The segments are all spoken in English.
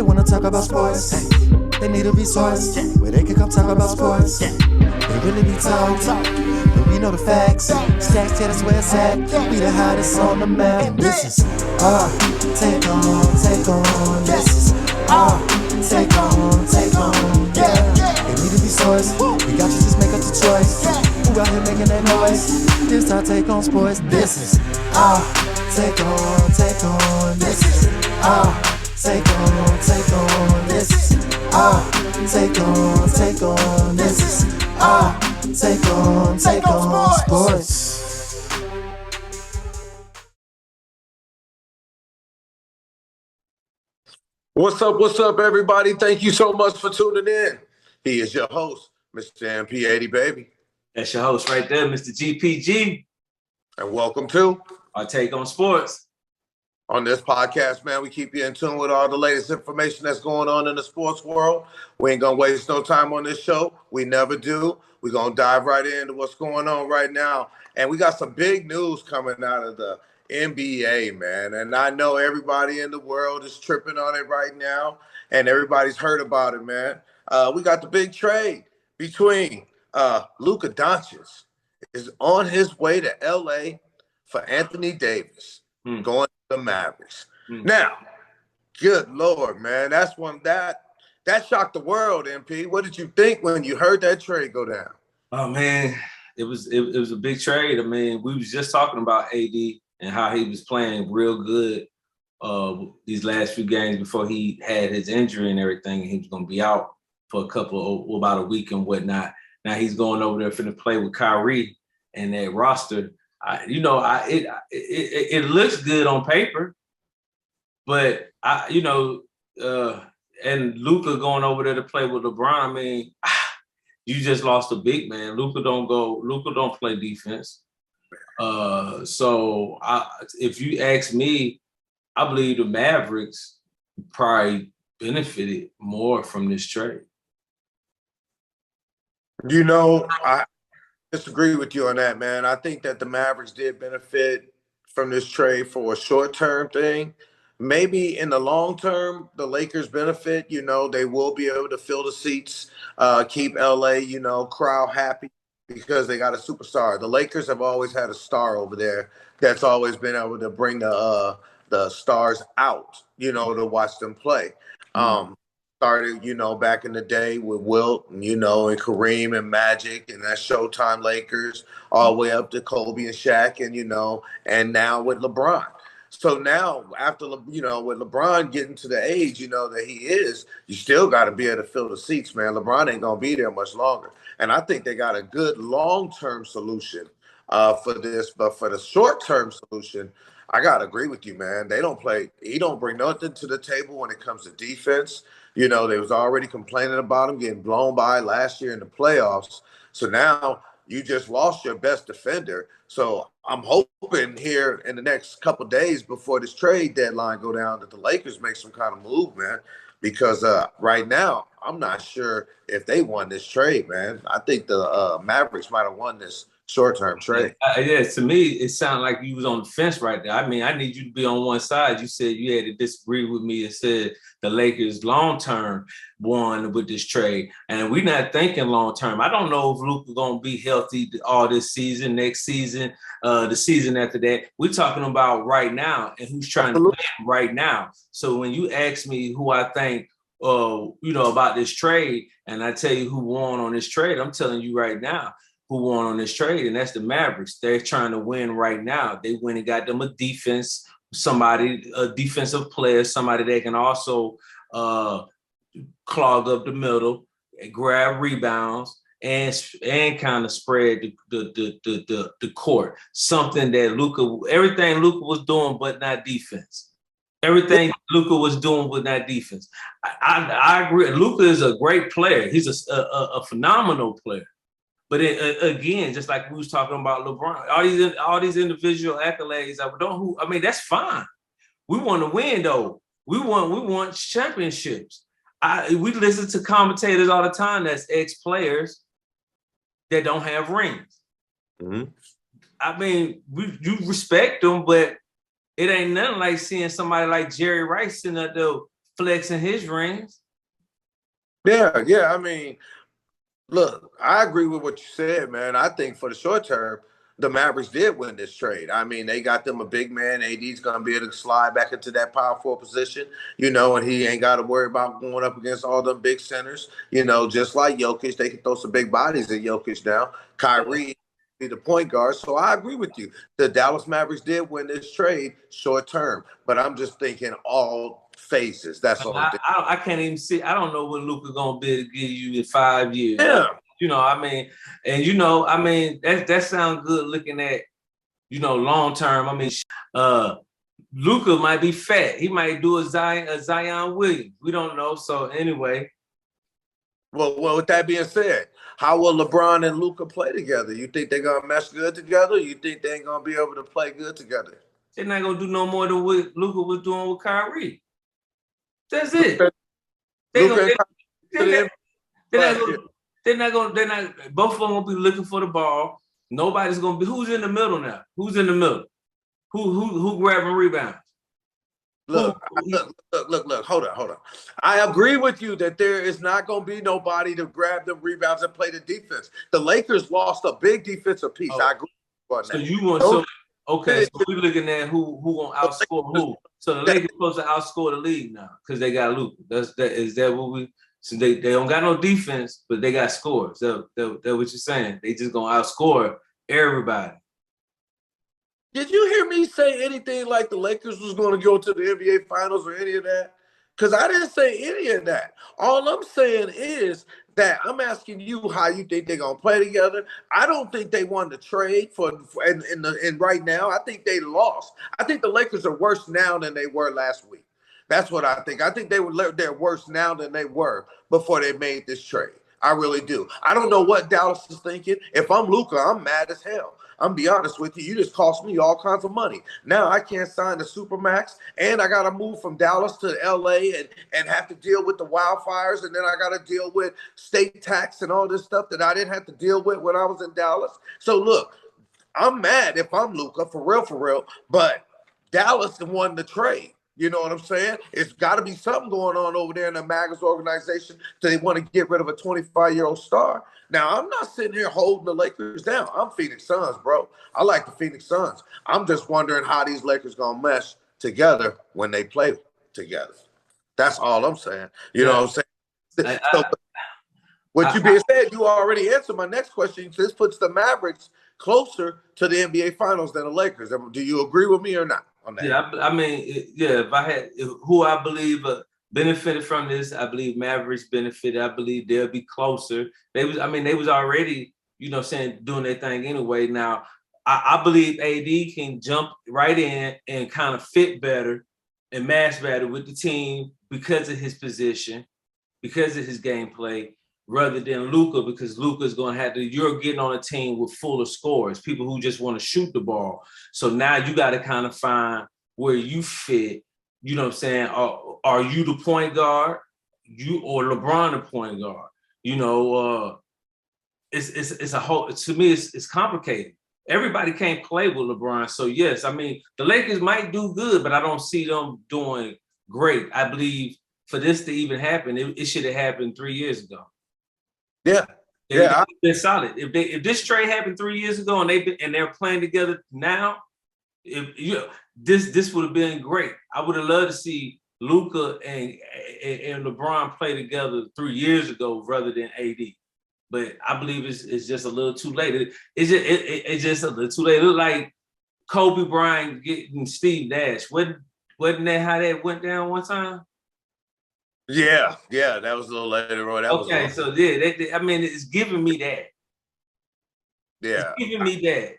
wanna talk about sports. They need a resource where they can come talk about sports. They really be talk, but we know the facts. Stacks, yeah, that's where it's at. We the hottest on the map. And this is our take on. This is our take on, yeah. They need a resource. We got you, just make up the choice. Who out here making that noise? This our take on sports. This is our take on. This is our take on. This is our take on. This is our take on sports. What's up, everybody? Thank you so much for tuning in. He is your host, Mr. MP80Baby. That's your host right there, Mr. GPG. And welcome to our Take on Sports. On this podcast, man, we keep you in tune with all the latest information that's going on in the sports world. We ain't gonna waste no time on this show. We never do. We're gonna dive right into what's going on right now. And we got some big news coming out of the NBA, man. And I know everybody in the world is tripping on it right now, and everybody's heard about it, man. We got the big trade between Luka Doncic is on his way to LA for Anthony Davis, going to the Mavericks. Now, good Lord, man, that's one that shocked the world, MP. What did you think when you heard that trade go down? Oh man, it was a big trade. I mean, we was just talking about AD and how he was playing real good these last few games before he had his injury and everything, and he was going to be out for about a week and whatnot. Now he's going over there finna play with Kyrie and that roster. It looks good on paper, but and Luka going over there to play with LeBron. I mean, you just lost a big man. Luka don't play defense. So if you ask me, I believe the Mavericks probably benefited more from this trade. I disagree with you on that, man. I think that the Mavericks did benefit from this trade for a short-term thing. Maybe in the long term, the Lakers benefit. They will be able to fill the seats, keep LA, crowd happy because they got a superstar. The Lakers have always had a star over there that's always been able to bring the stars out, to watch them play. Started, back in the day with Wilt, and Kareem and Magic and that Showtime Lakers, all the way up to Kobe and Shaq, and now with LeBron. So now, after, with LeBron getting to the age, that he is, you still got to be able to fill the seats, man. LeBron ain't going to be there much longer. And I think they got a good long-term solution for this. But for the short-term solution, I got to agree with you, man. He don't bring nothing to the table when it comes to defense. They was already complaining about him getting blown by last year in the playoffs. So now you just lost your best defender. So I'm hoping here in the next couple of days before this trade deadline go down that the Lakers make some kind of move, man. Because right now, I'm not sure if they won this trade, man. I think the Mavericks might have won this short-term trade. Yeah, to me, it sounded like you was on the fence right there. I mean, I need you to be on one side. You said you had to disagree with me and said the Lakers long-term won with this trade. And we're not thinking long-term. I don't know if Luka going to be healthy all this season, next season, the season after that. We're talking about right now and who's trying to win right now. So when you ask me who I think, about this trade, and I tell you who won on this trade, I'm telling you right now who won on this trade, and that's the Mavericks. They're trying to win right now. They went and got them a defensive player, somebody that can also clog up the middle, grab rebounds, and kind of spread the court. Something that everything Luka was doing, but not defense. Everything Luka was doing with that defense. I agree. Luka is a great player. He's a phenomenal player. But again, just like we was talking about LeBron, all these individual accolades, that's fine. We want to win though. We want championships. We listen to commentators all the time that's ex-players that don't have rings. Mm-hmm. I mean, you respect them, but it ain't nothing like seeing somebody like Jerry Rice sitting up there flexing his rings. Yeah, yeah. I mean, look, I agree with what you said, man. I think for the short term, the Mavericks did win this trade. I mean, they got them a big man. AD's going to be able to slide back into that power forward position, you know, and he ain't got to worry about going up against all them big centers. You know, just like Jokic, they can throw some big bodies at Jokic now. Kyrie be the point guard. So I agree with you. The Dallas Mavericks did win this trade short term, but I'm just thinking all phases. That's all I'm thinking. I can't even see. I don't know what Luka gonna be able to give you in 5 years. Yeah. You know, I mean, and you know, I mean, that sounds good looking at, you know, long term. I mean, Luka might be fat. He might do a Zion Williams. We don't know. So anyway. Well, with that being said, how will LeBron and Luka play together? You think they're gonna mesh good together? You think they ain't gonna be able to play good together? They're not gonna do no more than what Luka was doing with Kyrie. That's it. They're not. Both of them gonna be looking for the ball. Nobody's gonna be. Who's in the middle now? Who's in the middle? Who grabbing rebounds? Look. Hold on. I agree with you that there is not going to be nobody to grab them rebounds and play the defense. The Lakers lost a big defensive piece. I agree with that. So you want so we're looking at who gonna outscore who. So the Lakers supposed to outscore the league now because they got Luka. Is that what we? So they don't got no defense, but they got scores. That's what you're saying. They just gonna outscore everybody. Did you hear me say anything like the Lakers was going to go to the NBA Finals or any of that? Because I didn't say any of that. All I'm saying is that I'm asking you how you think they're going to play together. I don't think they won the trade and right now. I think they lost. I think the Lakers are worse now than they were last week. That's what I think. I think they're worse now than they were before they made this trade. I really do. I don't know what Dallas is thinking. If I'm Luka, I'm mad as hell. I'm be honest with you. You just cost me all kinds of money. Now I can't sign the Supermax, and I got to move from Dallas to LA and have to deal with the wildfires, and then I got to deal with state tax and all this stuff that I didn't have to deal with when I was in Dallas. So look, I'm mad if I'm Luka, for real, but Dallas won the trade. You know what I'm saying? It's got to be something going on over there in the Magas organization. So they want to get rid of a 25-year-old star. Now, I'm not sitting here holding the Lakers down. I'm Phoenix Suns, bro. I like the Phoenix Suns. I'm just wondering how these Lakers going to mesh together when they play together. That's all I'm saying. You know what I'm saying? With you being said, you already answered my next question. This puts the Mavericks closer to the NBA Finals than the Lakers. Do you agree with me or not on that? Yeah, I mean, if I had who I believe benefited from this, I believe Mavericks benefited. I believe they'll be closer. They was already, you know, saying doing their thing anyway. Now, I believe AD can jump right in and kind of fit better and match better with the team because of his position, because of his gameplay, rather than Luka, because Luka's going to have to, you're getting on a team with fuller scorers, people who just want to shoot the ball. So now you got to kind of find where you fit. You know what I'm saying? Are you the point guard? You or LeBron the point guard? You know, it's a whole, to me, it's complicated. Everybody can't play with LeBron. So yes, I mean, the Lakers might do good, but I don't see them doing great. I believe for this to even happen, it should have happened 3 years ago. Yeah. They've been solid. If this trade happened 3 years ago and they're playing together now, this would have been great. I would have loved to see Luka and LeBron play together 3 years ago rather than AD. But I believe it's just a little too late. It's just a little too late. It looked like Kobe Bryant getting Steve Nash. Wasn't that how that went down one time? Yeah, that was a little later on. So yeah, I mean, it's giving me that. Yeah, it's giving me that.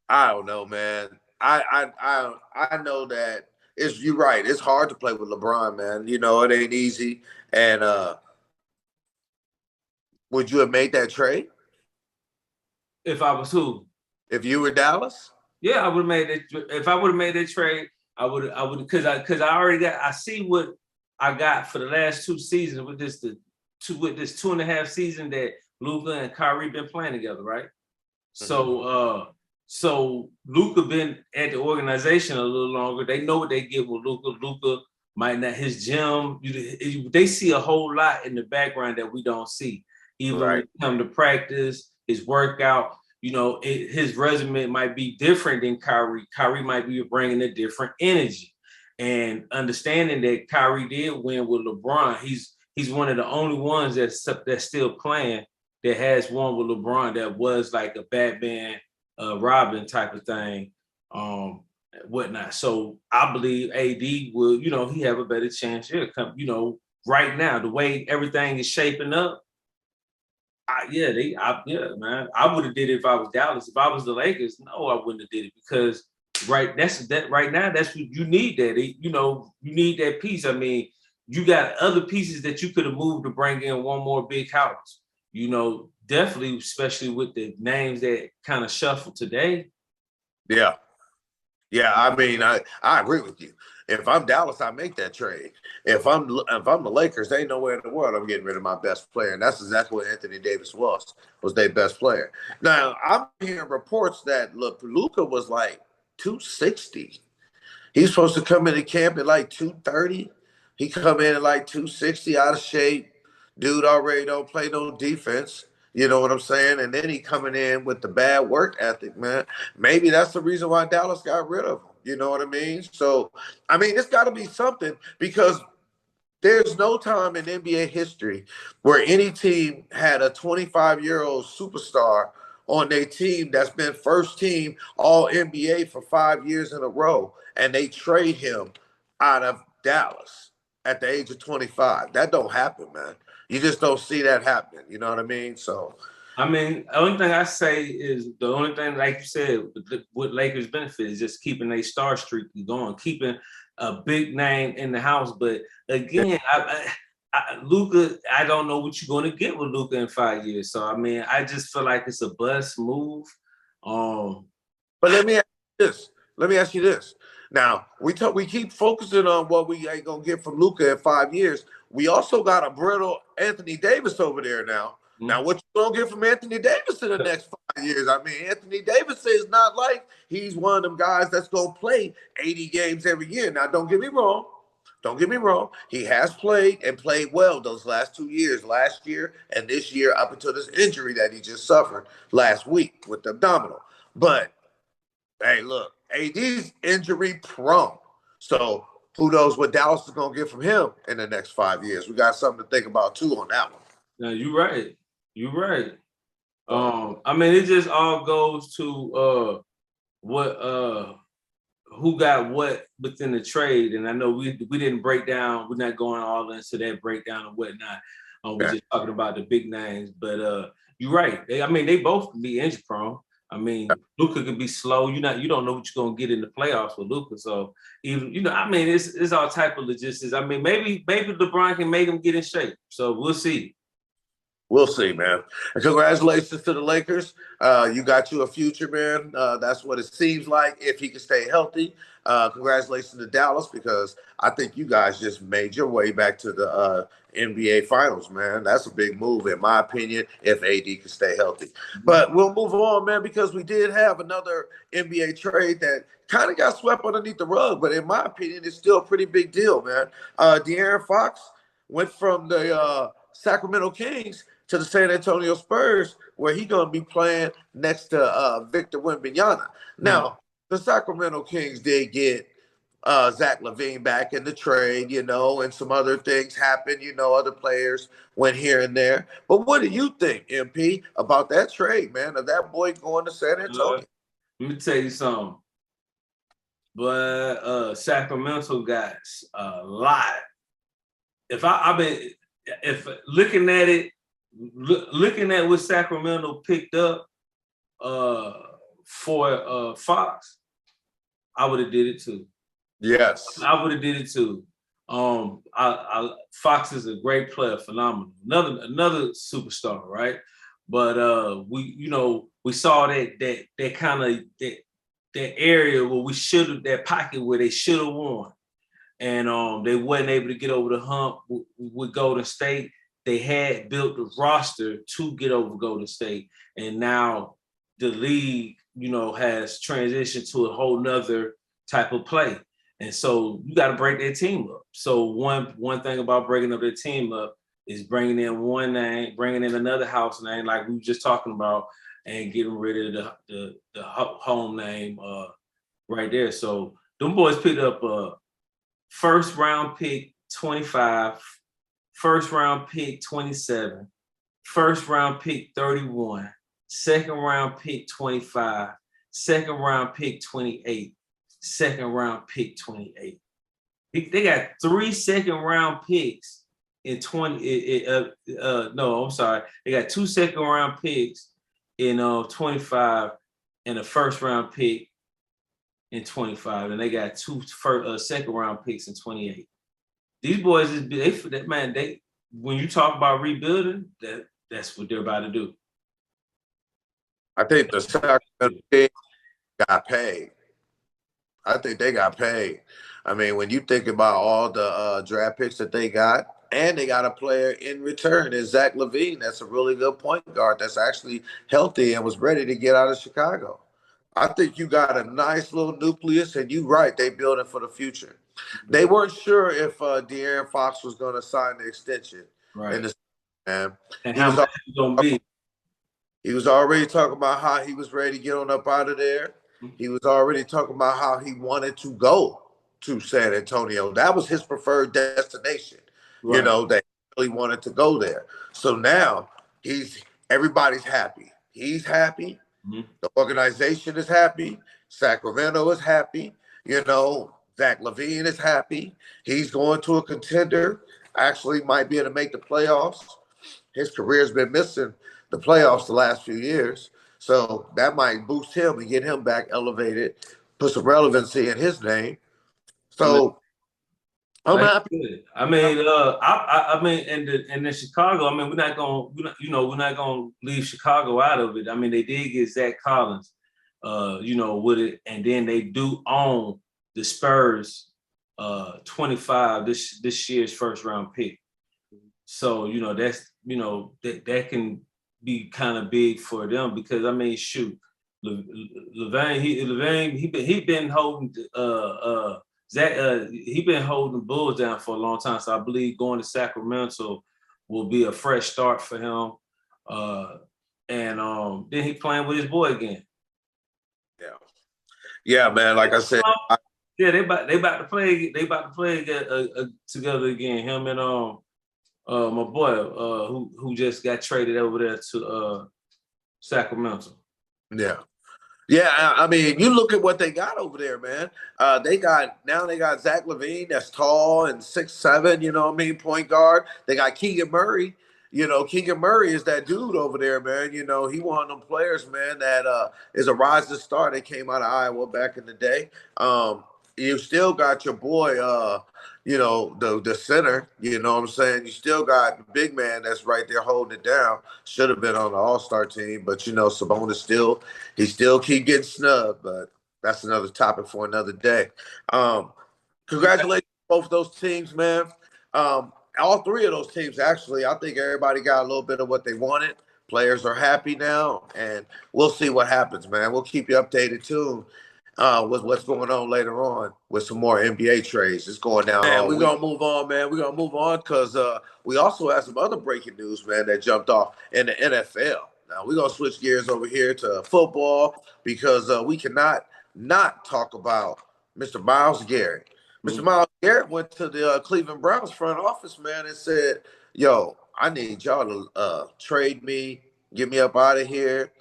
I don't know, man. I know that you're right. It's hard to play with LeBron, man. You know, it ain't easy. And would you have made that trade? If I was who? If you were Dallas? Yeah, I would have made it. If I would have made that trade, I would because I already got. I see what I got for the last 2 seasons with this 2.5 season that Luka and Kyrie been playing together, right? Mm-hmm. So Luka been at the organization a little longer. They know what they get with Luka. Luka might not, his gym, they see a whole lot in the background that we don't see. Even when it comes to practice, his workout, his resume might be different than Kyrie. Kyrie might be bringing a different energy. And understanding that Kyrie did win with LeBron, he's one of the only ones that's still playing that has won with LeBron that was like a Batman, Robin type of thing, whatnot. So I believe AD will, he have a better chance here. Come, right now, the way everything is shaping up, man. I would have did it if I was Dallas. If I was the Lakers, no, I wouldn't have did it because right now, that's what you need. You need that piece. I mean, you got other pieces that you could have moved to bring in one more big house. Definitely, especially with the names that kind of shuffle today. Yeah. I mean, I agree with you. If I'm Dallas, I make that trade. If I'm the Lakers, there ain't nowhere in the world I'm getting rid of my best player, and that's exactly what Anthony Davis was their best player. Now I'm hearing reports that Luka was like 260. He's supposed to come into camp at like 230. He come in at like 260, out of shape. Dude already don't play no defense. You know what I'm saying? And then he coming in with the bad work ethic, man. Maybe that's the reason why Dallas got rid of him. You know what I mean? So, I mean, it's got to be something because there's no time in NBA history where any team had a 25-year-old superstar on their team that's been first team all NBA for 5 years in a row, and they trade him out of Dallas at the age of 25. That don't happen, man. You just don't see that happening. You know what I mean? So, I mean, the only thing I say is the only thing, like you said, what Lakers benefit is just keeping a star streak going, keeping a big name in the house. But again, Luka, I don't know what you're going to get with Luka in 5 years. So I mean, I just feel like it's a bust move. But let me ask you this. Now we keep focusing on what we ain't gonna get from Luka in 5 years. We also got a brittle Anthony Davis over there now. Mm-hmm. Now, what you gonna get from Anthony Davis in the next 5 years? I mean, Anthony Davis is not like he's one of them guys that's gonna play 80 games every year. Now, don't get me wrong. He has played and played well those last 2 years, last year and this year, up until this injury that he just suffered last week with the abdominal. But hey, look, AD's injury prone. So who knows what Dallas is going to get from him in the next 5 years. We got something to think about, too, on that one. No, you're right. I mean, it just all goes to who got what within the trade. And I know we didn't break down. We're not going all into that breakdown and whatnot. We're just talking about the big names. But you're right. They both can be injury prone. I mean, Luka could be slow. You don't know what you're gonna get in the playoffs with Luka. So even it's all type of logistics. I mean, maybe LeBron can make him get in shape. So we'll see. We'll see, man. And congratulations to the Lakers. You got you a future, man. That's what it seems like if he can stay healthy. Congratulations to Dallas because I think you guys just made your way back to the NBA Finals, man. That's a big move, in my opinion, if AD can stay healthy. But we'll move on, man, because we did have another NBA trade that kind of got swept underneath the rug, but in my opinion, it's still a pretty big deal, man. De'Aaron Fox went from the Sacramento Kings to the San Antonio Spurs, where he's going to be playing next to Victor Wembanyama. Now, the Sacramento Kings did get Zach LaVine back in the trade, and some other things happened. Other players went here and there. But what do you think, MP, about that trade, man, of that boy going to San Antonio? Let me tell you something. But Sacramento got a lot. If looking at it, looking at what Sacramento picked up for Fox, I would have did it too. Yes, I would have did it too. Fox is a great player, phenomenal, another superstar, right? But we saw that kind of that area where that pocket where they should have won, and they wasn't able to get over the hump with Golden State. They had built the roster to get over Golden State, and now the league, has transitioned to a whole nother type of play. And so you got to break their team up. So one thing about breaking up their team up is bringing in one name, bringing in another house name, like we were just talking about, and getting rid of the home name right there. So them boys picked up a first round pick 25, first round pick 27, first round pick 31, second round pick 25, second round pick 28, second round pick 28. They got 3 second round picks in 20. No, I'm sorry. They got 2 second round picks in 25 and a first round pick in 25, and they got 2 second round picks in 28. These boys they when you talk about rebuilding, that's what they're about to do. I think the Sacramento Kings got paid. I think they got paid. I mean, when you think about all the draft picks that they got, and they got a player in return, is Zach LaVine. That's a really good point guard that's actually healthy and was ready to get out of Chicago. I think you got a nice little nucleus, and you're right, they building for the future. They weren't sure if De'Aaron Fox was going to sign the extension. Right. In the man. And how much it's going to be. He was already talking about how he was ready to get on up out of there. He was already talking about how he wanted to go to San Antonio. That was his preferred destination. Right. You know, they really wanted to go there. So now everybody's happy. He's happy. Mm-hmm. The organization is happy. Sacramento is happy. You know, Zach LaVine is happy. He's going to a contender. Actually might be able to make the playoffs. His career's been missing the playoffs the last few years. So that might boost him and get him back elevated, put some relevancy in his name. So I'm happy. I mean, in the Chicago, I mean, we're not gonna leave Chicago out of it. I mean, they did get Zach Collins, with it, and then they do own the Spurs 25 this year's first round pick. So that's that can be kind of big for them, because I mean, shoot, LaVine, he been holding Zach, he been holding the Bulls down for a long time. So I believe going to Sacramento will be a fresh start for him. And then he playing with his boy again. Yeah, man. Like I said, they about to play. They about to play together again. Him and my boy who just got traded over there to Sacramento. Yeah. Yeah, I mean, you look at what they got over there, man. They got Zach LaVine, that's tall and 6'7", you know what I mean, point guard. They got Keegan Murray. Keegan Murray is that dude over there, man. He one of them players, man, that is a rising star that came out of Iowa back in the day. You still got your boy, the center, you know what I'm saying? You still got the big man that's right there holding it down. Should have been on the All-Star team, but, Sabonis still keep getting snubbed, but that's another topic for another day. Congratulations to both those teams, man. All 3 of those teams, actually, I think everybody got a little bit of what they wanted. Players are happy now, and we'll see what happens, man. We'll keep you updated, too. With what's going on later on with some more NBA trades. It's going down. Man, we're going to move on, man. We're going to move on because we also have some other breaking news, man, that jumped off in the NFL. Now, we're going to switch gears over here to football because we cannot not talk about Mr. Myles Garrett. Mr. Myles Garrett went to the Cleveland Browns front office, man, and said, yo, I need y'all to trade me, get me up out of here.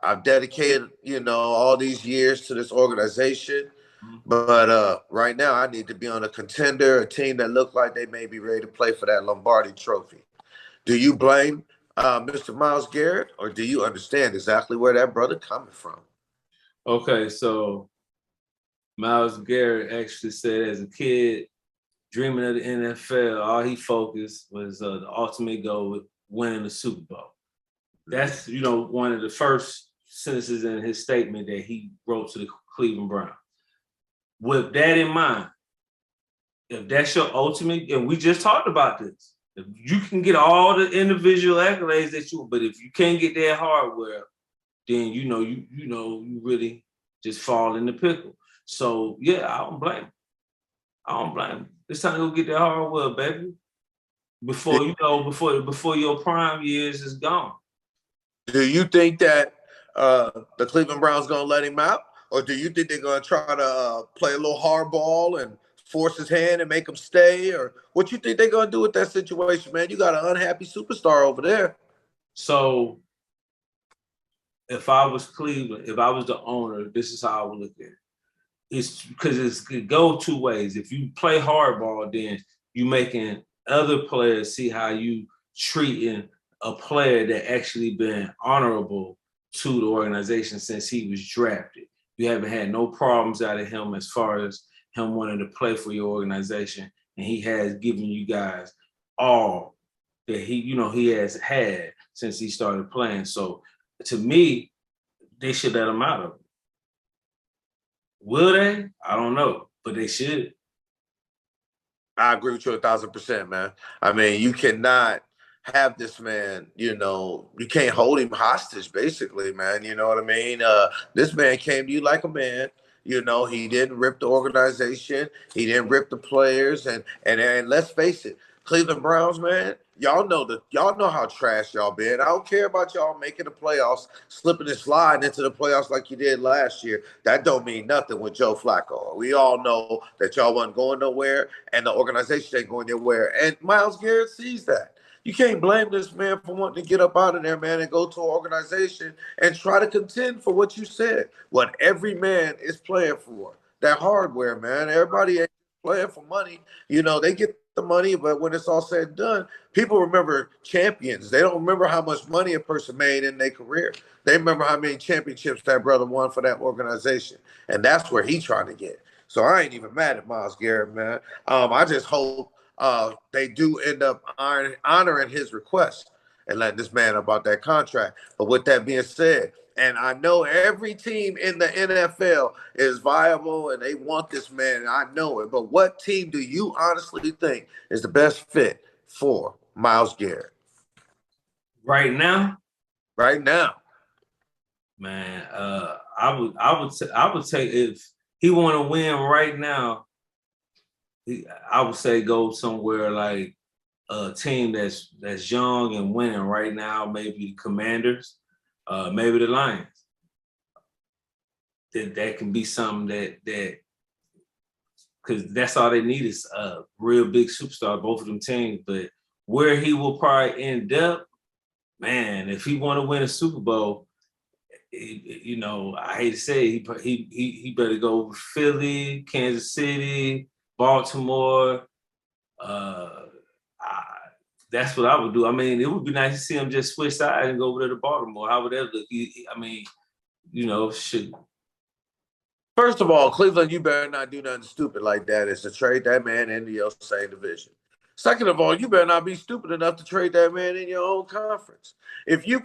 I've dedicated, all these years to this organization. But right now I need to be on a contender, a team that look like they may be ready to play for that Lombardi trophy. Do you blame Mr. Myles Garrett, or do you understand exactly where that brother coming from? Okay, so Myles Garrett actually said as a kid, dreaming of the NFL, all he focused was the ultimate goal with winning the Super Bowl. That's, one of the first sentences in his statement that he wrote to the Cleveland Browns. With that in mind, if that's your ultimate, and we just talked about this, if you can get all the individual accolades but if you can't get that hardware, then you really just fall in the pickle. So yeah, I don't blame him. I don't blame him. It's time to go get that hardware, baby. Before you know, before your prime years is gone. Do you think that the Cleveland Browns gonna let him out, or do you think they're gonna try to play a little hardball and force his hand and make him stay, or what you think they're gonna do with that situation, man? You got an unhappy superstar over there. So, if I was Cleveland, if I was the owner, this is how I would look at it. It's because it could go two ways. If you play hardball, then you making other players see how you treating a player that actually been honorable to the organization since he was drafted. You haven't had no problems out of him as far as him wanting to play for your organization, and he has given you guys all that he has had since he started playing. So to me, they should let him out of it. Will they? I don't know, but they should. I agree with you 1,000%, man. I mean, you cannot have this man, you can't hold him hostage, basically, man. You know what I mean? This man came to you like a man. He didn't rip the organization. He didn't rip the players. And let's face it, Cleveland Browns, man, y'all know how trash y'all been. I don't care about y'all making the playoffs, slipping and sliding into the playoffs like you did last year. That don't mean nothing with Joe Flacco. We all know that y'all wasn't going nowhere, and the organization ain't going nowhere. And Myles Garrett sees that. You can't blame this man for wanting to get up out of there, man, and go to an organization and try to contend for what you said, what every man is playing for. That hardware, man. Everybody ain't playing for money. They get the money, but when it's all said and done, people remember champions. They don't remember how much money a person made in their career. They remember how many championships that brother won for that organization. And that's where he's trying to get. So I ain't even mad at Myles Garrett, man. I just hope they do end up honoring his request and letting this man about that contract. But with that being said, and I know every team in the NFL is viable and they want this man, and I know it. But what team do you honestly think is the best fit for Myles Garrett? Right now? Right now. Man, I would take, if he want to win right now, I would say go somewhere like a team that's young and winning right now, maybe the Commanders, maybe the Lions. That can be something that because that's all they need is a real big superstar, both of them teams. But where he will probably end up, man, if he want to win a Super Bowl, I hate to say it, he better go with Philly, Kansas City, Baltimore. That's what I would do. I mean, it would be nice to see him just switch sides and go over to Baltimore. How would that look? Should. First of all, Cleveland, you better not do nothing stupid like that. It's to trade that man into your same division. Second of all, you better not be stupid enough to trade that man in your own conference. If you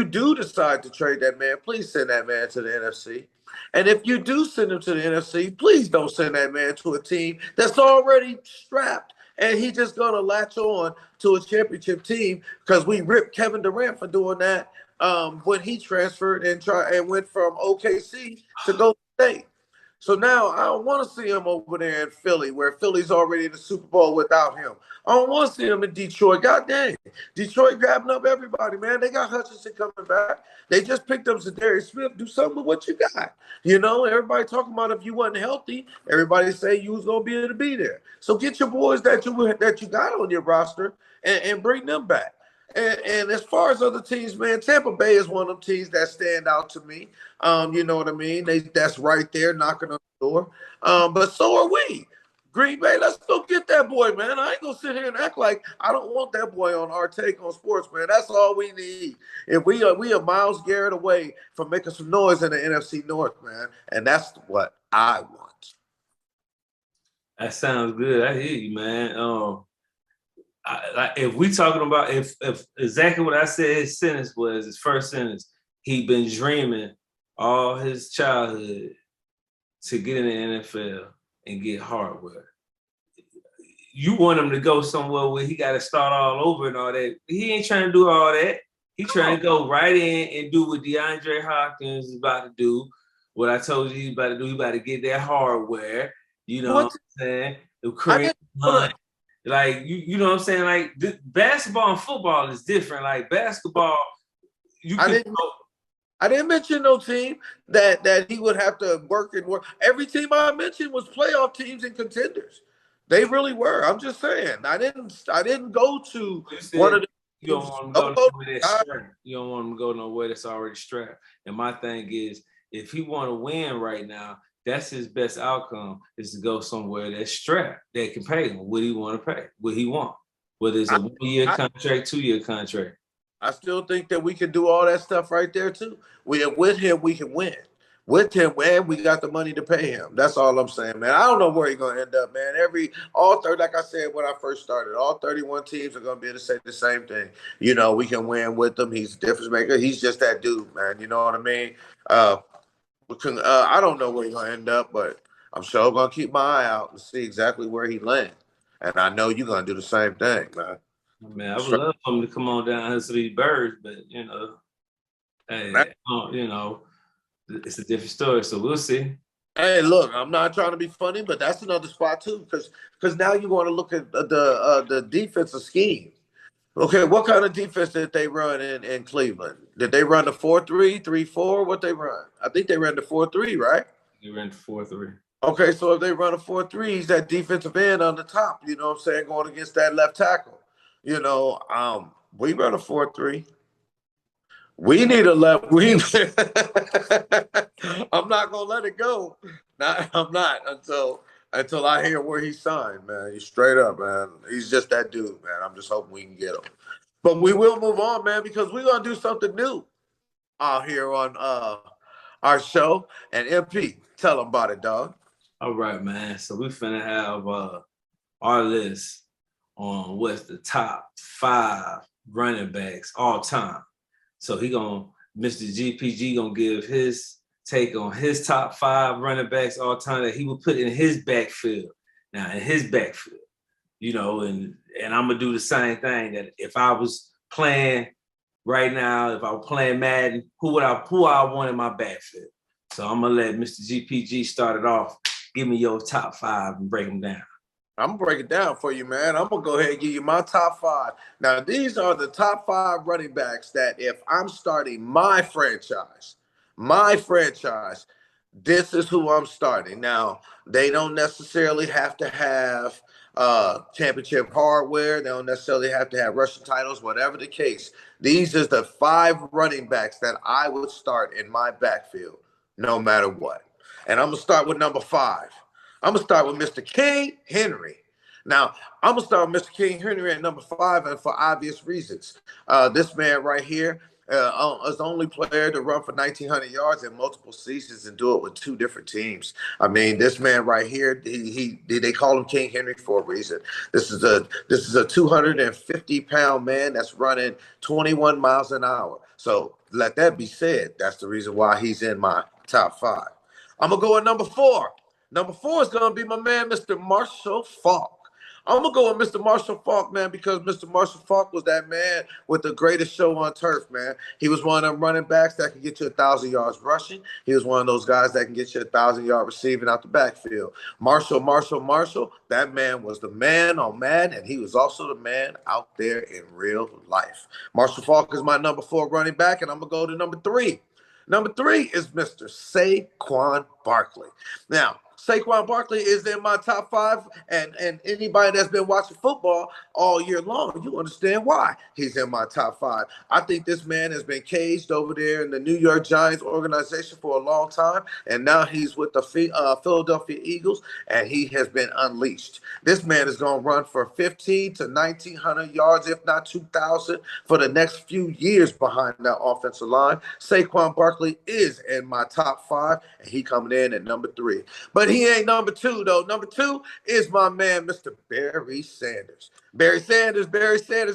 do decide to trade that man, please send that man to the NFC. And if you do send him to the NFC, please don't send that man to a team that's already strapped and he just gonna latch on to a championship team because we ripped Kevin Durant for doing that when he transferred and went from OKC to Golden State. So now I don't want to see him over there in Philly, where Philly's already in the Super Bowl without him. I don't want to see him in Detroit. God dang. Detroit grabbing up everybody, man. They got Hutchinson coming back. They just picked up Zadarius Smith. Do something with what you got. Everybody talking about if you wasn't healthy, everybody say you was going to be able to be there. So get your boys that you got on your roster and bring them back. And as far as other teams, man, Tampa Bay is one of them teams that stand out to me. You know what I mean? That's right there knocking on the door. But so are we. Green Bay, let's go get that boy, man. I ain't gonna sit here and act like I don't want that boy on our take on sports, man. That's all we need. If we are Myles Garrett away from making some noise in the NFC North, man, and that's what I want. That sounds good. I hear you, man. If we talking about if exactly what I said his sentence was, his first sentence, he been dreaming all his childhood to get in the NFL and get hardware. You want him to go somewhere where he got to start all over and all that. He ain't trying to do all that. He trying to go right in and do what DeAndre Hopkins is about to do. What I told you he's about to do, he about to get that hardware You know what What? I'm saying? The I Kareem didn't know Hunt. that. Like you know what I'm saying? Like basketball and football is different. Like basketball, you I can didn't. I didn't mention no team that he would have to work and work. Every team I mentioned was playoff teams and contenders. They really were. I'm just saying. I didn't go to you one said of the you don't teams. want to go Don't go nowhere that's to strapped. You don't want him to go nowhere that's already strapped. And my thing is, if he want to win right now, that's his best outcome is to go somewhere that's strapped that can pay him what he want to pay, what he want. Whether it's a 1-year I, contract, 2-year contract. I still think that we can do all that stuff right there too. With him, we can win. With him, and we got the money to pay him. That's all I'm saying, man. I don't know where he's gonna end up, man. All 30, like I said when I first started, all 31 teams are gonna be able to say the same thing. We can win with him. He's a difference maker. He's just that dude, man. You know what I mean? Uh, I don't know where he's gonna end up, but I'm sure gonna keep my eye out and see exactly where he lands. And I know you're gonna do the same thing, man. Man, I would love for him to come on down here to these birds, but hey, it's a different story. So we'll see. Hey, look, I'm not trying to be funny, but that's another spot too, because now you want to look at the defensive scheme. Okay, what kind of defense did they run in Cleveland? Did they run the 4-3, 3-4? What they run? I think they ran the 4-3, right? He ran 4-3. Okay, so if they run a 4-3, he's that defensive end on the top. You know what I'm saying? Going against that left tackle. We run a 4-3. We need a left. I'm not gonna let it go. I'm not until I hear where he signed, man. He's straight up, man. He's just that dude, man. I'm just hoping we can get him. But we will move on, man, because we're gonna do something new out here on our show. And MP, tell them about it, dog. All right, man. So we finna have our list on what's the top 5 running backs all time. So Mr. GPG gonna give his take on his top 5 running backs all time that he would put in his backfield. Now in his backfield, and I'm gonna do the same thing. That if I was playing right now, if I was playing Madden, who I want in my backfield. So I'm gonna let Mr. GPG start it off. Give me your top 5 and break them down. I'm gonna break it down for you, man. I'm gonna go ahead and give you my top 5. Now, these are the top 5 running backs that if I'm starting my franchise, this is who I'm starting. Now, they don't necessarily have to have championship hardware. They don't necessarily have to have rushing titles, whatever the case. These is the 5 running backs that I would start in my backfield, no matter what. And I'm gonna start with number 5. I'm going to start with Mr. King Henry. Now, I'm going to start with Mr. King Henry at number 5, and for obvious reasons. This man right here is the only player to run for 1,900 yards in multiple seasons and do it with 2 different teams. I mean, this man right here, they call him King Henry for a reason. This is a 250-pound man that's running 21 miles an hour. So let that be said. That's the reason why he's in my top 5. I'm going to go at number 4. Number 4 is going to be my man, Mr. Marshall Faulk. I'm going to go with Mr. Marshall Faulk, man, because Mr. Marshall Faulk was that man with the greatest show on turf, man. He was one of them running backs that can get you 1,000 yards rushing. He was one of those guys that can get you 1,000-yard receiving out the backfield. Marshall, that man was the man on Madden, and he was also the man out there in real life. Marshall Faulk is my number 4 running back, and I'm going to go to number 3. Number 3 is Mr. Saquon Barkley. Now, Saquon Barkley is in my top 5, and anybody that's been watching football all year long, you understand why he's in my top 5. I think this man has been caged over there in the New York Giants organization for a long time, and now he's with the Philadelphia Eagles, and he has been unleashed. This man is going to run for 1,500 to 1,900 yards, if not 2,000, for the next few years behind that offensive line. Saquon Barkley is in my top 5, and he coming in at number 3. But he ain't number 2, though. Number 2 is my man, Mr. Barry Sanders. Barry Sanders.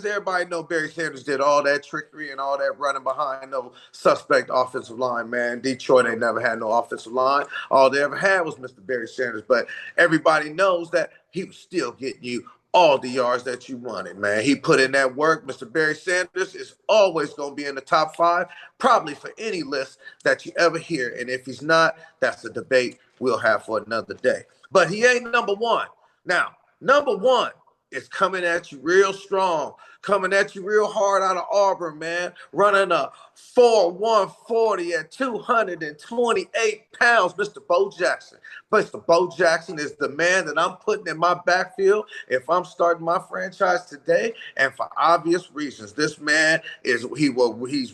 Everybody know Barry Sanders did all that trickery and all that running behind no suspect offensive line, man. Detroit ain't never had no offensive line. All they ever had was Mr. Barry Sanders. But everybody knows that he was still getting you all the yards that you wanted, man. He put in that work. Mr. Barry Sanders is always going to be in the top 5, probably for any list that you ever hear. And if he's not, that's a debate we'll have for another day. But he ain't number one. Now, number one is coming at you real strong, coming at you real hard out of Auburn, man. Running a 4.140 at 228 pounds, Mr. Bo Jackson. Mr. Bo Jackson is the man that I'm putting in my backfield if I'm starting my franchise today, and for obvious reasons. This man he's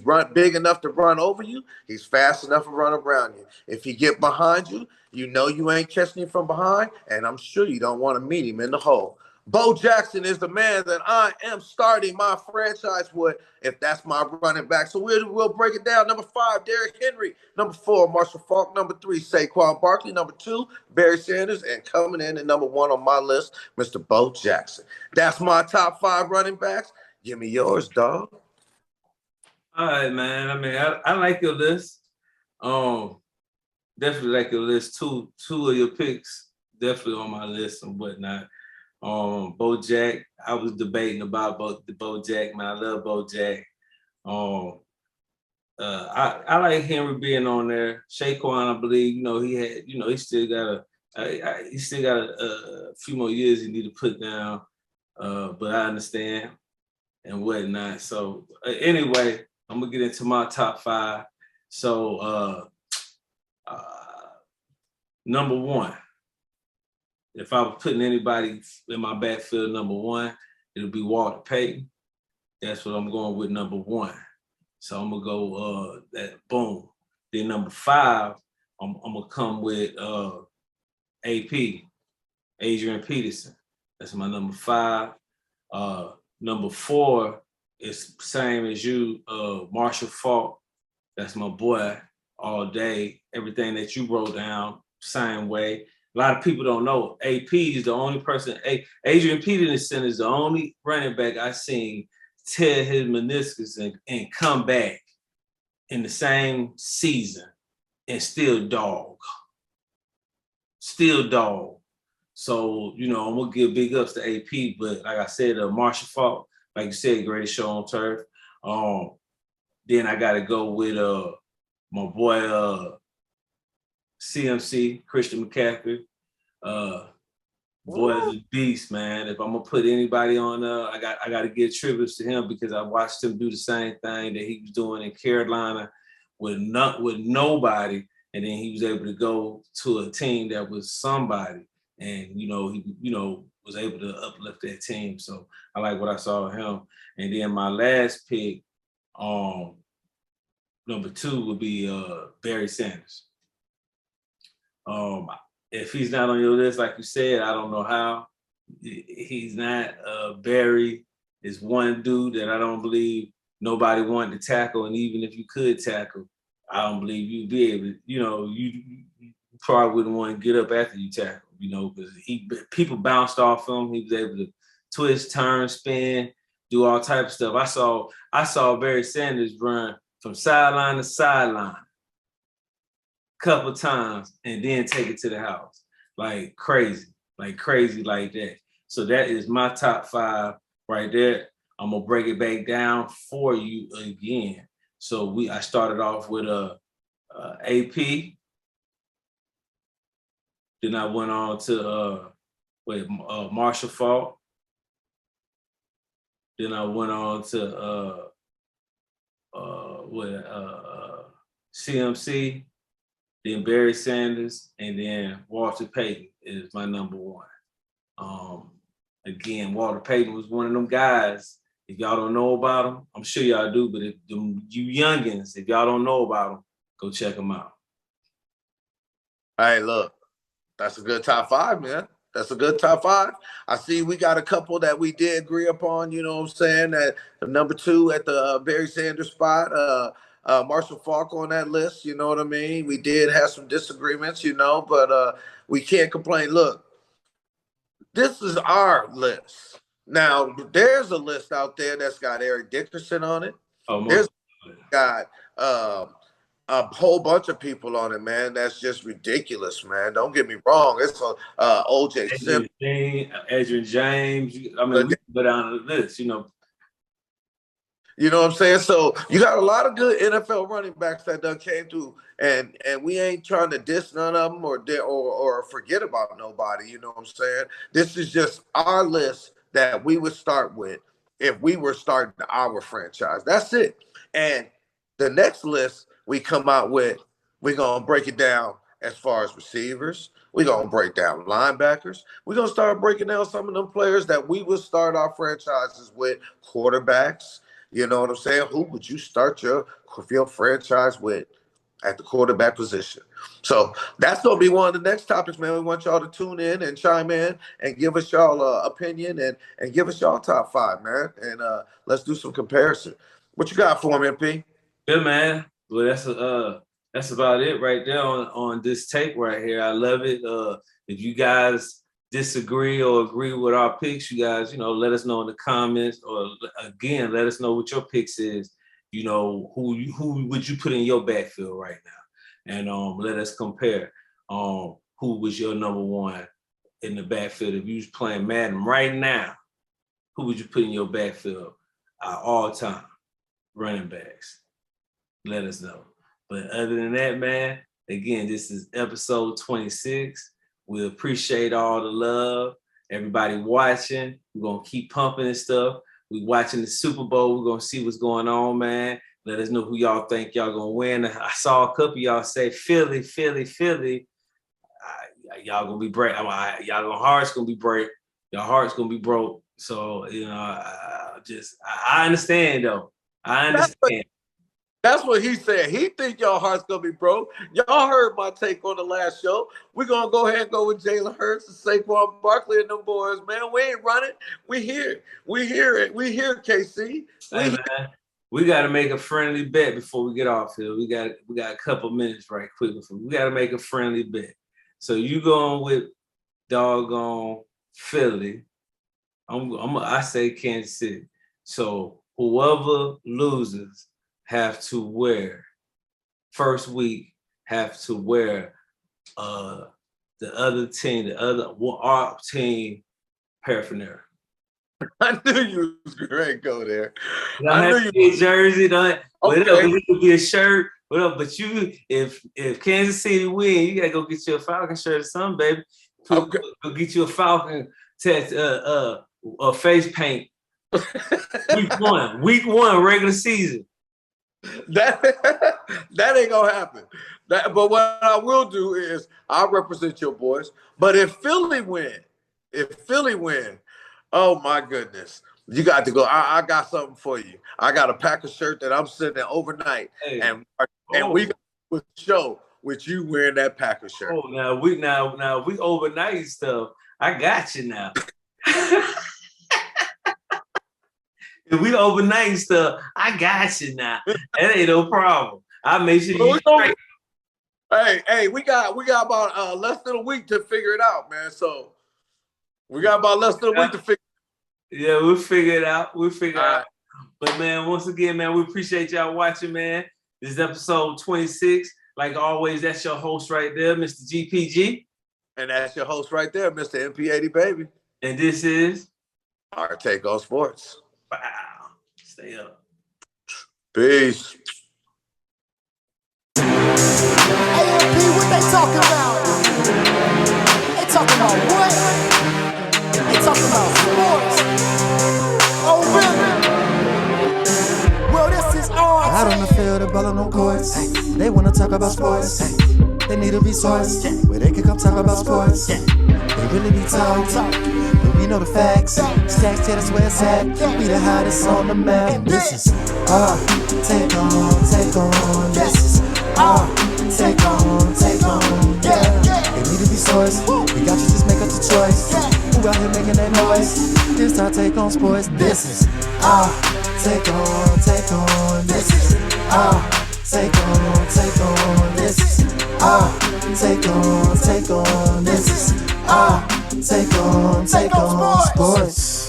run big enough to run over you. He's fast enough to run around you. If he get behind you, you know you ain't catching him from behind, and I'm sure you don't want to meet him in the hole. Bo Jackson is the man that I am starting my franchise with, if that's my running back. So we'll break it down. Number 5, Derrick Henry. Number 4, Marshall Faulk. Number 3, Saquon Barkley. Number 2, Barry Sanders. And coming in at number 1 on my list, Mr. Bo Jackson. That's my top 5 running backs. Give me yours, dog. All right, man. I mean, I like your list. Definitely like your list. Two of your picks definitely on my list and whatnot. Bo Jack, I was debating about Bo Jack, man. I love Bo Jack. I like Henry being on there. Saquon, I believe, he still got a few more years he need to put down. But I understand and whatnot. So anyway, I'm gonna get into my top 5. So number 1. If I was putting anybody in my backfield, number 1, it'll be Walter Payton. That's what I'm going with, number 1. So I'm gonna go that boom. Then number 5, I'm gonna come with AP, Adrian Peterson. That's my number 5. Number 4 is same as you, Marshall Faulk. That's my boy all day. Everything that you wrote down, same way. A lot of people don't know. AP is the only person. Adrian Peterson is the only running back I've seen tear his meniscus and come back in the same season and still dog. Still dog. So, I'm going to give big ups to AP, but like I said, Marshall Faulk, like you said, greatest show on turf. Then I got to go with my boy, CMC, Christian McCaffrey. Boy is a beast, man. If I'm gonna put anybody on, I got to give tributes to him because I watched him do the same thing that he was doing in Carolina with nobody, and then he was able to go to a team that was somebody, and he was able to uplift that team. So I like what I saw of him. And then my last pick, number 2 would be Barry Sanders. If he's not on your list, like you said, I don't know how. He's not. Barry is one dude that I don't believe nobody wanted to tackle, and even if you could tackle, I don't believe you'd be able to. You probably wouldn't want to get up after you tackle, because people bounced off him. He was able to twist, turn, spin, do all type of stuff. I saw Barry Sanders run from sideline to sideline couple times and then take it to the house like crazy like that. So that is my top 5 right there. I'm gonna break it back down for you again. So I started off with AP, then I went on to Marshall Faulk, then I went on to CMC, then Barry Sanders, and then Walter Payton is my number 1. Again, Walter Payton was one of them guys. If y'all don't know about him, I'm sure y'all do, but if you youngins, if y'all don't know about him, go check him out. Hey, look, that's a good top 5, man. That's a good top 5. I see we got a couple that we did agree upon, you know what I'm saying, that number 2 at the Barry Sanders spot, Marshall Faulk on that list, you know what I mean? We did have some disagreements, but we can't complain. Look, this is our list. Now, there's a list out there that's got Eric Dickerson on it. There's got a whole bunch of people on it, man. That's just ridiculous, man. Don't get me wrong. It's O.J. Simpson, Adrian James. I mean, we can go down the list, You know what I'm saying? So you got a lot of good NFL running backs that done came through, and we ain't trying to diss none of them or forget about nobody. You know what I'm saying? This is just our list that we would start with if we were starting our franchise. That's it. And the next list we come out with, we're gonna break it down as far as receivers. We're gonna break down linebackers. We're gonna start breaking down some of them players that we would start our franchises with, quarterbacks. You know what I'm saying? Who would you start your franchise with at the quarterback position? So that's going to be one of the next topics, man. We want y'all to tune in and chime in and give us y'all opinion and give us y'all top five, man. And let's do some comparison. What you got for me, MP? Good, man. Well, that's about it right there on this tape right here. I love it. If you guys disagree or agree with our picks, you guys, let us know in the comments, or again, let us know what your picks is. Who would you put in your backfield right now, and let us compare. Who was your number one in the backfield if you was playing Madden right now? Who would you put in your backfield? All time running backs. Let us know. But other than that, man, again, this is episode 26. We appreciate all the love. Everybody watching. We're going to keep pumping and stuff. We watching the Super Bowl. We're going to see what's going on, man. Let us know who y'all think y'all going to win. I saw a couple of y'all say Philly, Philly, Philly. Y'all going to be break. Y'all heart's going to be break. Your heart's going to be broke. So, I understand, though. I understand. That's what he said. He think y'all heart's gonna be broke. Y'all heard my take on the last show. We're gonna go ahead and go with Jalen Hurts and Saquon Barkley and them boys, man. We ain't running. We here. We hear it. We here, KC. Man, we gotta make a friendly bet before we get off here. We got a couple minutes right quick before we gotta make a friendly bet. So you going with doggone Philly. I say Kansas City. So whoever loses have to wear first week, have to wear our team paraphernalia. I knew you was great. Go there. I knew you a jersey, okay. It could be a shirt, whatever. But if Kansas City win, you gotta go get you a Falcon shirt or something, baby. Okay. Go get you a Falcon face paint. Week one, regular season. That ain't gonna happen. But what I will do is I'll represent your boys. But if Philly win, oh my goodness, you got to go. I got something for you. I got a Packers shirt that I'm sending overnight, and we got a show with you wearing that Packers shirt. Oh, now we overnight stuff. I got you now. If we overnight stuff, I got you now. That ain't no problem. I'll make sure you straight. Hey, we got about less than a week to figure it out, man. So we got about less than a week to figure it out. Yeah, we'll figure it out. But man, once again, man, we appreciate y'all watching, man. This is episode 26. Like always, that's your host right there, Mr. GPG. And that's your host right there, Mr. MP80Baby. And this is our take on sports. Wow. Stay up. Peace. AMP, what they talking about? They talking about what? They talking about sports. Oh, really? Well, this is all. Out on the field, the ball on them courts. They wanna talk about sports. They need a resource where they can come talk about sports. They really be talk. We know the facts. Stacks, yeah, that's where it's at. We the hottest on the map. This is our take on. This is our take on. Yeah. They need to be sourced. We got you, just make up the choice. Who out here making that noise? This our take on sports. This is our take on. This is our take on. This is our take on. This is our take on sports.